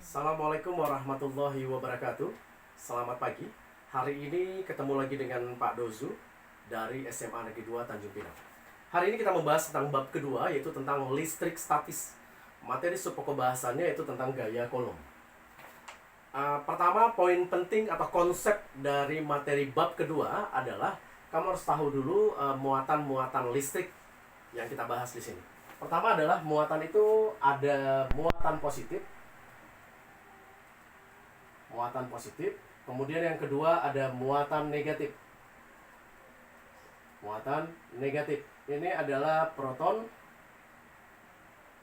Assalamualaikum warahmatullahi wabarakatuh. Selamat pagi. Hari ini ketemu lagi dengan Pak Dozu dari SMA Negeri 2 Tanjung Pinang. Hari ini kita membahas tentang bab kedua, yaitu tentang listrik statis. Materi subpokok bahasannya yaitu tentang gaya kolom. Pertama, poin penting atau konsep dari materi bab kedua adalah kamu harus tahu dulu muatan-muatan listrik yang kita bahas di sini. Pertama adalah muatan itu ada muatan positif. Kemudian yang kedua ada muatan negatif. Muatan negatif ini adalah proton,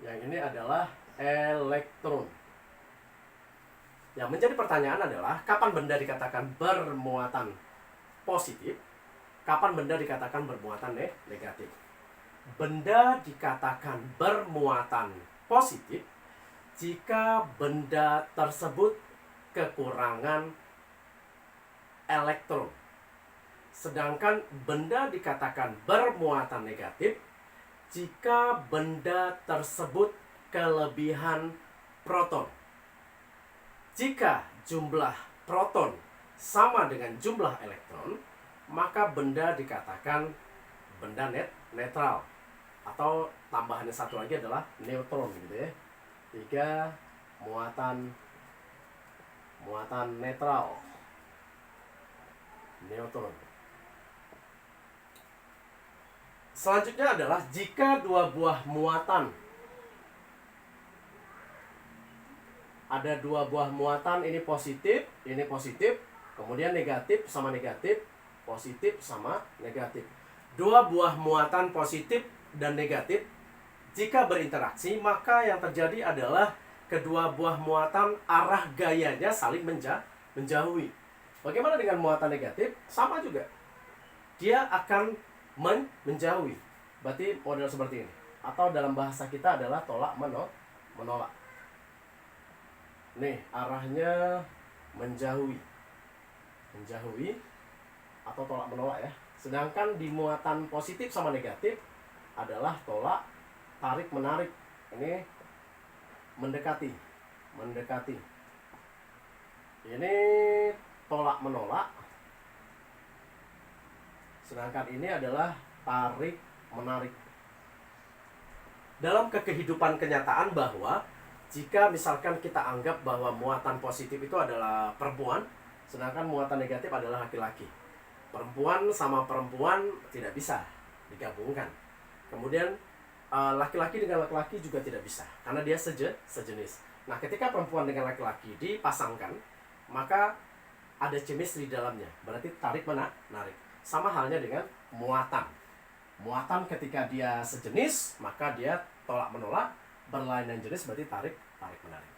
yang ini adalah elektron. Yang menjadi pertanyaan adalah kapan benda dikatakan bermuatan positif, kapan benda dikatakan bermuatan negatif. Benda dikatakan bermuatan positif jika benda tersebut kekurangan elektron. Sedangkan benda dikatakan bermuatan negatif jika benda tersebut kelebihan proton. Jika jumlah proton sama dengan jumlah elektron, maka benda dikatakan benda netral. Atau tambahannya satu lagi adalah neutron gitu ya. 3. Muatan netral. Neutron. Selanjutnya adalah jika dua buah muatan, ada dua buah muatan, ini positif, kemudian negatif sama negatif, positif sama negatif. Dua buah muatan positif dan negatif jika berinteraksi, maka yang terjadi adalah kedua buah muatan arah gayanya saling menjauhi. Bagaimana dengan muatan negatif? Sama juga, dia akan menjauhi. Berarti model seperti ini, atau dalam bahasa kita adalah tolak menolak. Nih, arahnya menjauhi atau tolak menolak ya. Sedangkan di muatan positif sama negatif adalah tolak tarik menarik. Ini mendekati. Ini tolak menolak. Sedangkan ini adalah tarik menarik. Dalam kehidupan kenyataan bahwa jika misalkan kita anggap bahwa muatan positif itu adalah perempuan, sedangkan muatan negatif adalah laki-laki. Perempuan sama perempuan tidak bisa digabungkan. Kemudian laki-laki dengan laki-laki juga tidak bisa, karena dia sejenis. Nah, ketika perempuan dengan laki-laki dipasangkan, maka ada chemistry di dalamnya, berarti tarik menarik. Sama halnya dengan muatan. Muatan ketika dia sejenis, maka dia tolak menolak. Berlainan jenis berarti tarik menarik.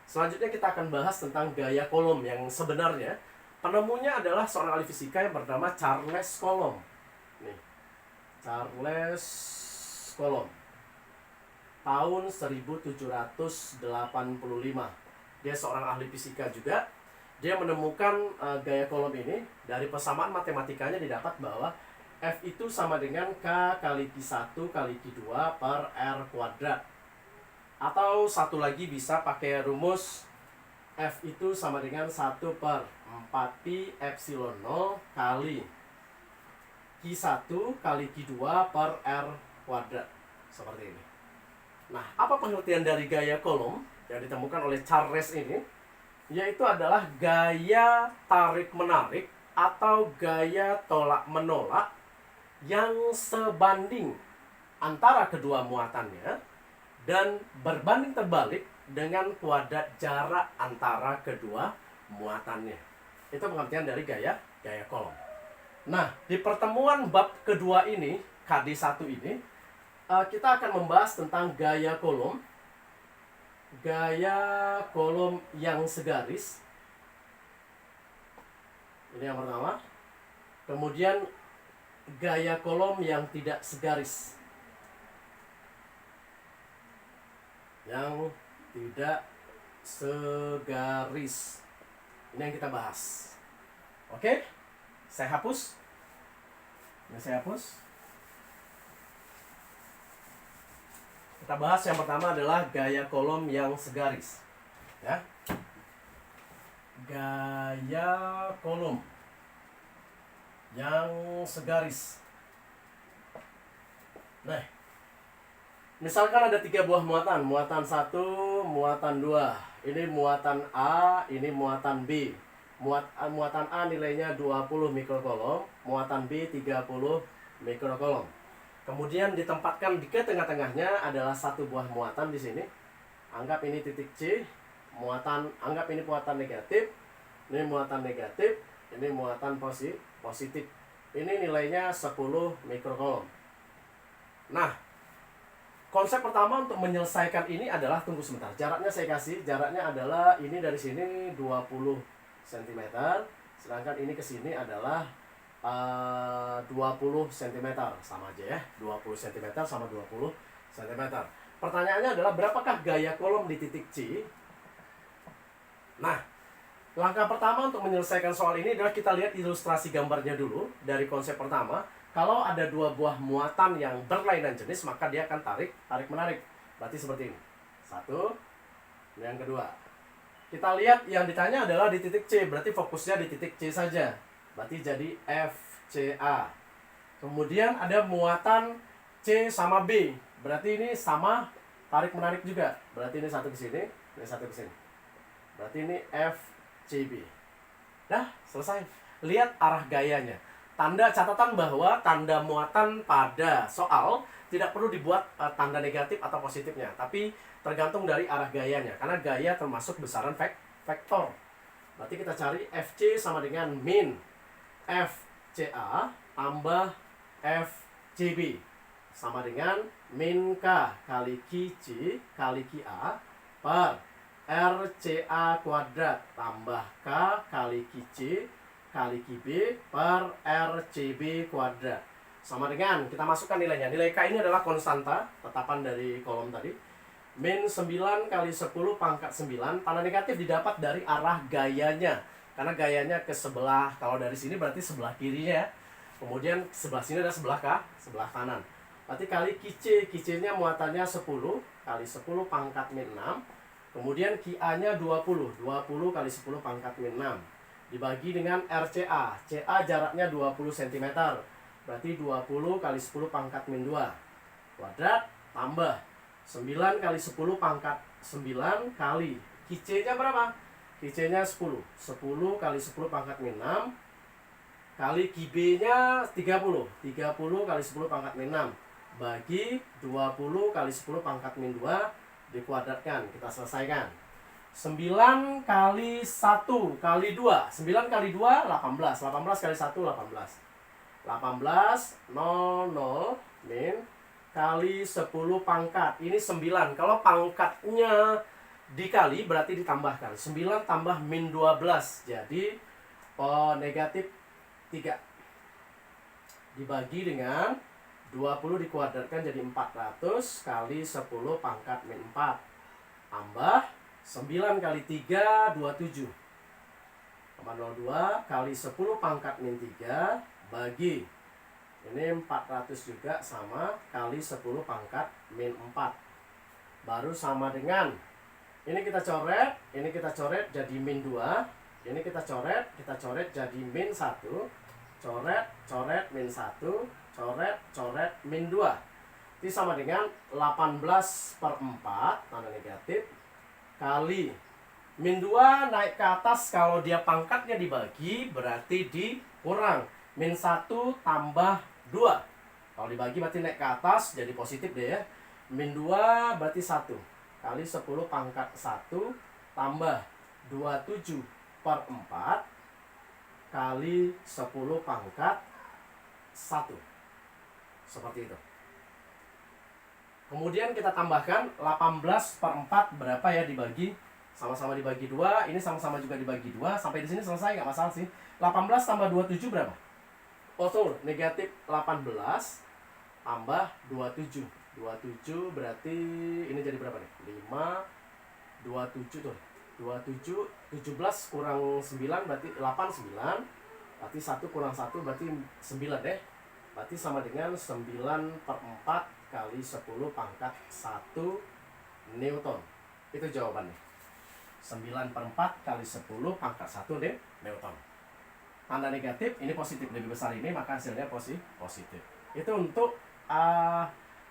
Selanjutnya kita akan bahas tentang gaya kolom yang sebenarnya penemunya adalah seorang ahli fisika yang bernama Charles Coulomb. Nih, Charles Coulomb. Tahun 1785. Dia seorang ahli fisika juga. Dia menemukan gaya kolom ini dari persamaan matematikanya didapat bahwa F itu sama dengan K kali Q1 kali Q2 per R kuadrat. Atau satu lagi bisa pakai rumus F itu sama dengan 1 per 4pi epsilon 0 kali Q1 kali Q2 per R kuadrat. Seperti ini. Nah, apa pengertian dari gaya kolom yang ditemukan oleh Charles ini? Yaitu adalah gaya tarik-menarik atau gaya tolak-menolak yang sebanding antara kedua muatannya dan berbanding terbalik dengan kuadrat jarak antara kedua muatannya. Itu pengertian dari gaya kolom. Nah, di pertemuan bab kedua ini, KD1 ini, kita akan membahas tentang gaya kolom yang segaris. Ini yang pertama. Kemudian gaya kolom yang tidak segaris. Yang tidak segaris. Ini yang kita bahas. Oke? Saya hapus. Kita bahas yang pertama adalah gaya kolom yang segaris. Ya. Gaya kolom yang segaris. Nah, misalkan ada 3 buah muatan, muatan 1, muatan 2. Ini muatan A, ini muatan B. Muatan A nilainya 20 mikrokolom, muatan B 30 mikrokolom. Kemudian ditempatkan di tengah-tengahnya adalah satu buah muatan di sini. Anggap ini titik C, anggap ini muatan negatif, ini muatan negatif, ini muatan positif. Ini nilainya 10 mikrokolom. Nah, konsep pertama untuk menyelesaikan ini adalah, tunggu sebentar, jaraknya saya kasih, jaraknya adalah ini dari sini 20 cm, sedangkan ini ke sini adalah 20 cm, sama aja ya, 20 cm sama 20 cm. Pertanyaannya adalah berapakah gaya kolom di titik C? Nah, langkah pertama untuk menyelesaikan soal ini adalah kita lihat ilustrasi gambarnya dulu. Dari konsep pertama, kalau ada 2 buah muatan yang berlainan jenis, maka dia akan tarik-menarik. Berarti seperti ini. Satu, yang kedua. Kita lihat yang ditanya adalah di titik C, berarti fokusnya di titik C saja. Berarti jadi FCA. Kemudian ada muatan C sama B. Berarti ini sama tarik-menarik juga. Berarti ini satu ke sini, ini satu ke sini. Berarti ini FCB. Nah, selesai. Lihat arah gayanya. Tanda catatan bahwa tanda muatan pada soal tidak perlu dibuat tanda negatif atau positifnya, tapi tergantung dari arah gayanya, karena gaya termasuk besaran vektor. Berarti kita cari FC sama dengan min FCA tambah FCB sama dengan min K kali QC kali QA per RCA kuadrat tambah K kali QC kali QB per RCB kuadrat sama dengan, kita masukkan nilainya. Nilai K ini adalah konstanta tetapan dari kolom tadi. Min 9 kali 10 pangkat 9. Tanda negatif didapat dari arah gayanya, karena gayanya ke sebelah, kalau dari sini berarti sebelah kirinya. Kemudian sebelah sini adalah sebelah sebelah kanan. Berarti kali QC, QC-nya muatannya 10 kali 10 pangkat min 6. Kemudian QA-nya 20 kali 10 pangkat min 6. Dibagi dengan RCA. CA jaraknya 20 cm. Berarti 20 kali 10 pangkat min 2. Kuadrat tambah 9 kali 10 pangkat 9 kali QC-nya berapa? QC-nya 10. 10 kali 10 pangkat min 6 kali QB-nya 30. 30 kali 10 pangkat min 6 bagi 20 kali 10 pangkat min 2 dikuadratkan. Kita selesaikan. 9 kali 1 kali 2. 9 kali 2 18. 18 kali 1 18. 18 00 min kali 10 pangkat. Ini 9. Kalau pangkatnya dikali berarti ditambahkan. 9 tambah min 12. Jadi negatif 3. Dibagi dengan 20 dikuadratkan jadi 400 kali 10 pangkat min 4. Tambah 9 kali 3 27. 02 kali 10 pangkat min 3 bagi ini 400 juga sama kali 10 pangkat min 4. Baru sama dengan ini kita coret jadi min 2. Ini kita coret jadi min 1. Coret min 1. Coret min 2. Ini sama dengan 18/4 tanda negatif kali min 2 naik ke atas, kalau dia pangkatnya dibagi berarti dikurang. Min 1 tambah 2. Kalau dibagi berarti naik ke atas, jadi positif deh ya. Min 2 berarti 1. Kali 10 pangkat 1 tambah 27/4 kali 10 pangkat 1. Seperti itu. Kemudian kita tambahkan 18/4 berapa ya dibagi? Sama-sama dibagi 2, ini sama-sama juga dibagi 2. Sampai di sini selesai, nggak masalah sih. 18 tambah 27 berapa? Oh tuh, negatif 18 tambah 27. 27 berarti ini jadi berapa nih? 5, 27 tuh. 27, 17 kurang 9 berarti 8, 9. Berarti 1 kurang 1 berarti 9 deh. Berarti sama dengan 9/4 kali 10 pangkat 1 Newton. Itu jawabannya. 9/4 kali 10 pangkat 1 Newton. Tanda negatif, ini positif, lebih besar ini, maka hasilnya positif. Itu untuk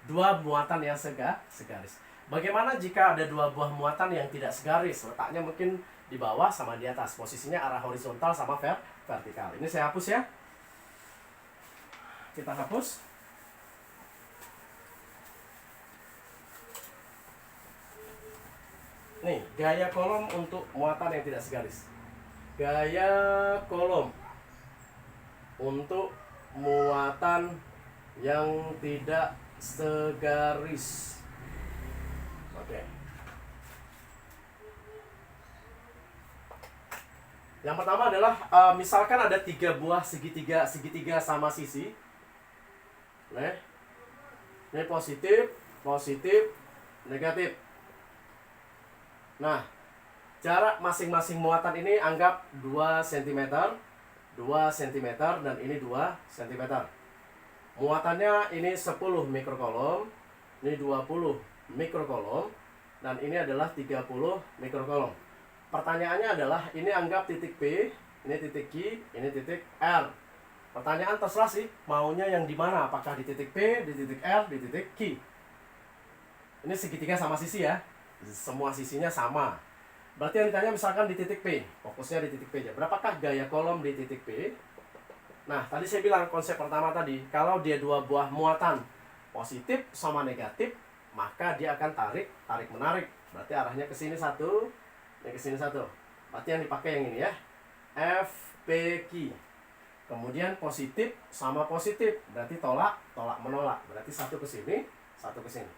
dua muatan yang segaris. Bagaimana jika ada dua buah muatan yang tidak segaris? Letaknya mungkin di bawah sama di atas. Posisinya arah horizontal sama vertikal. Ini saya hapus ya. Kita hapus. Nih, gaya kolom untuk muatan yang tidak segaris. Gaya kolom untuk muatan yang tidak segaris. Oke. Yang pertama adalah misalkan ada 3 buah segitiga sama sisi. Nih. Ini positif, negatif. Nah, jarak masing-masing muatan ini anggap 2 cm, 2 cm, dan ini 2 cm. Muatannya ini 10 mikrokolom, ini 20 mikrokolom, dan ini adalah 30 mikrokolom. Pertanyaannya adalah, ini anggap titik P, ini titik Q, ini titik R. Pertanyaan terserah sih, maunya yang di mana? Apakah di titik P, di titik R, di titik Q? Ini segitiga sama sisi ya. Semua sisinya sama. Berarti yang ditanya misalkan di titik P, fokusnya di titik P aja. Berapakah gaya kolom di titik P? Nah, tadi saya bilang konsep pertama tadi, kalau dia dua buah muatan positif sama negatif, maka dia akan tarik menarik. Berarti arahnya ke sini satu, ke sini satu. Berarti yang dipakai yang ini ya. FPQ. Kemudian positif sama positif, berarti tolak menolak. Berarti satu ke sini, satu ke sini.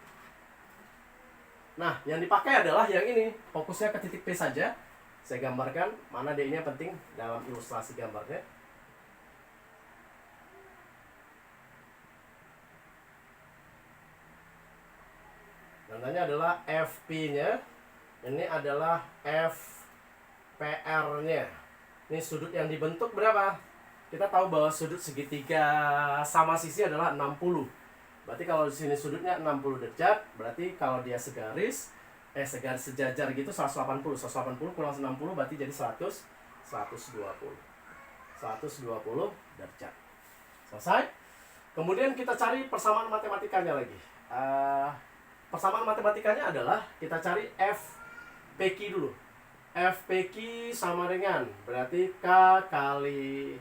Nah, yang dipakai adalah yang ini. Fokusnya ke titik P saja. Saya gambarkan, mana D-nya penting dalam ilustrasi gambarnya. Namanya adalah FP-nya. Ini adalah FPR-nya. Ini sudut yang dibentuk berapa? Kita tahu bahwa sudut segitiga sama sisi adalah 60. Berarti kalau di sini sudutnya 60 derajat, berarti kalau dia segaris sejajar gitu 180 kurang 90 berarti jadi 120 derajat. Selesai. Kemudian kita cari persamaan matematikanya lagi. Persamaan matematikanya adalah kita cari FPQ dulu. FPQ sama dengan berarti K kali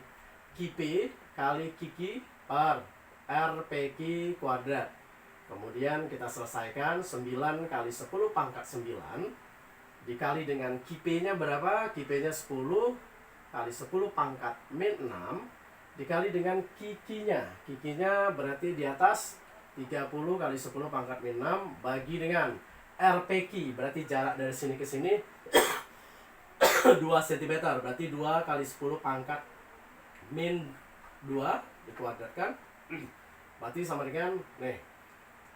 QP kali QQ per RPQ kuadrat. Kemudian kita selesaikan 9 kali 10 pangkat 9 dikali dengan QP-nya berapa? QP-nya 10 kali 10 pangkat min 6 dikali dengan QQ-nya. QQ-nya berarti di atas 30 kali 10 pangkat min 6 bagi dengan RPQ, berarti jarak dari sini ke sini 2 cm, berarti 2 kali 10 pangkat min 2 dikuadratkan. Berarti sama dengan, nih,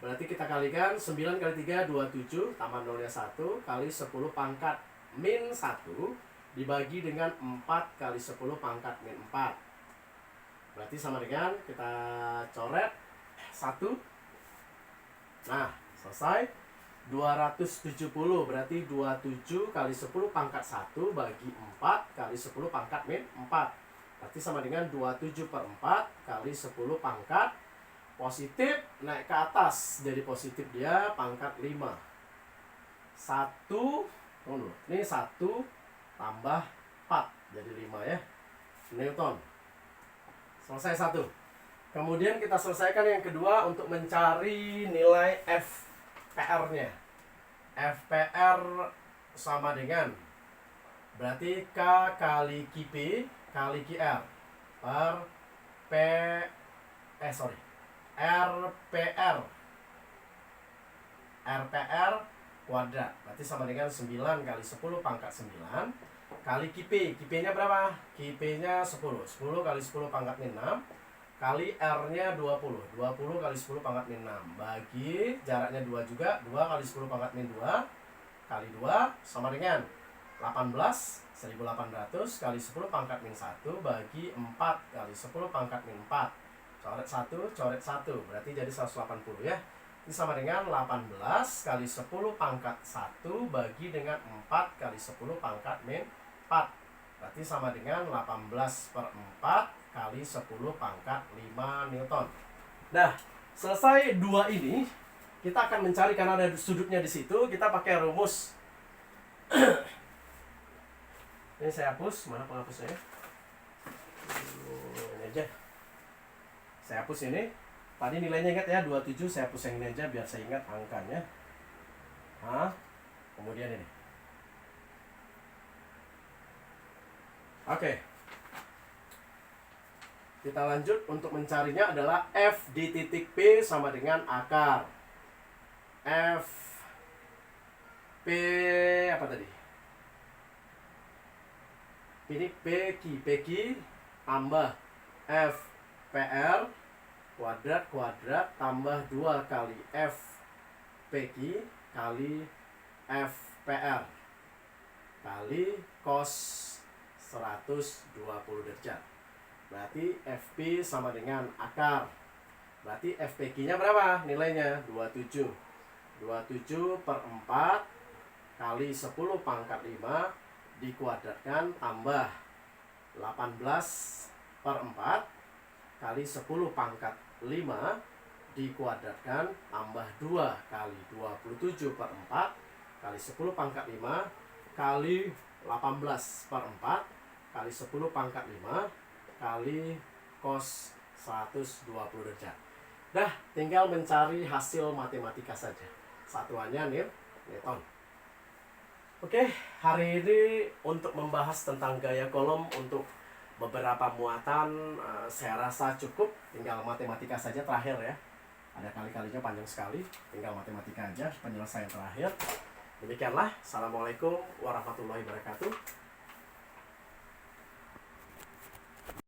berarti kita kalikan 9 kali 3, 27, tambah nolnya 1, kali 10 pangkat min 1, dibagi dengan 4 kali 10 pangkat min 4. Berarti sama dengan, kita coret 1. Nah, selesai. 270, berarti 27 kali 10 pangkat 1 bagi 4 kali 10 pangkat min 4. Berarti sama dengan 27 per 4 kali 10 pangkat positif naik ke atas. Jadi positif dia pangkat 5. 1, ini 1 tambah 4. Jadi 5 ya. Newton. Selesai 1. Kemudian kita selesaikan yang kedua untuk mencari nilai FPR-nya. FPR sama dengan berarti K kali QP kali QR per RPR kuadrat. Berarti sama dengan 9 kali 10 pangkat 9 kali QP. QP-nya berapa? QP-nya 10. 10 kali 10 pangkat min 6 kali R-nya 20. 20 kali 10 pangkat min 6 bagi jaraknya 2 juga. 2 kali 10 pangkat min 2 kali 2 sama dengan 18. 1800 kali 10 pangkat min 1 bagi 4 kali 10 pangkat min 4. Coret 1, coret 1. Berarti jadi 180 ya. Ini sama dengan 18 kali 10 pangkat 1 bagi dengan 4 kali 10 pangkat min 4. Berarti sama dengan 18 per 4 kali 10 pangkat 5 Newton. Nah, selesai dua ini, kita akan mencari, karena ada sudutnya di situ, kita pakai rumus. Ini saya hapus, mana penghapusnya? Ini aja. Saya hapus ini. Tadi nilainya ingat ya, 27, saya hapus yang ini aja biar saya ingat angkanya. Kemudian ini. Oke. Kita lanjut, untuk mencarinya adalah F di titik P sama dengan akar. F P apa tadi? Ini PQ tambah F PR kuadrat tambah 2 kali F PQ kali F PR kali cos 120 derajat. Berarti FP sama dengan akar. Berarti FPQ nya berapa nilainya? 27 per 4 kali 10 pangkat 5 dikuadratkan tambah 18 per 4 kali 10 pangkat 5 dikuadratkan tambah 2 kali 27 per 4 kali 10 pangkat 5 kali 18 per 4 kali 10 pangkat 5 kali cos 120 derajat. Dah, tinggal mencari hasil matematika saja. Satuannya Newton. Oke, hari ini untuk membahas tentang gaya kolom untuk beberapa muatan, saya rasa cukup. Tinggal matematika saja terakhir ya. Ada kali-kalinya panjang sekali. Tinggal matematika aja penyelesaian terakhir. Demikianlah. Assalamualaikum warahmatullahi wabarakatuh.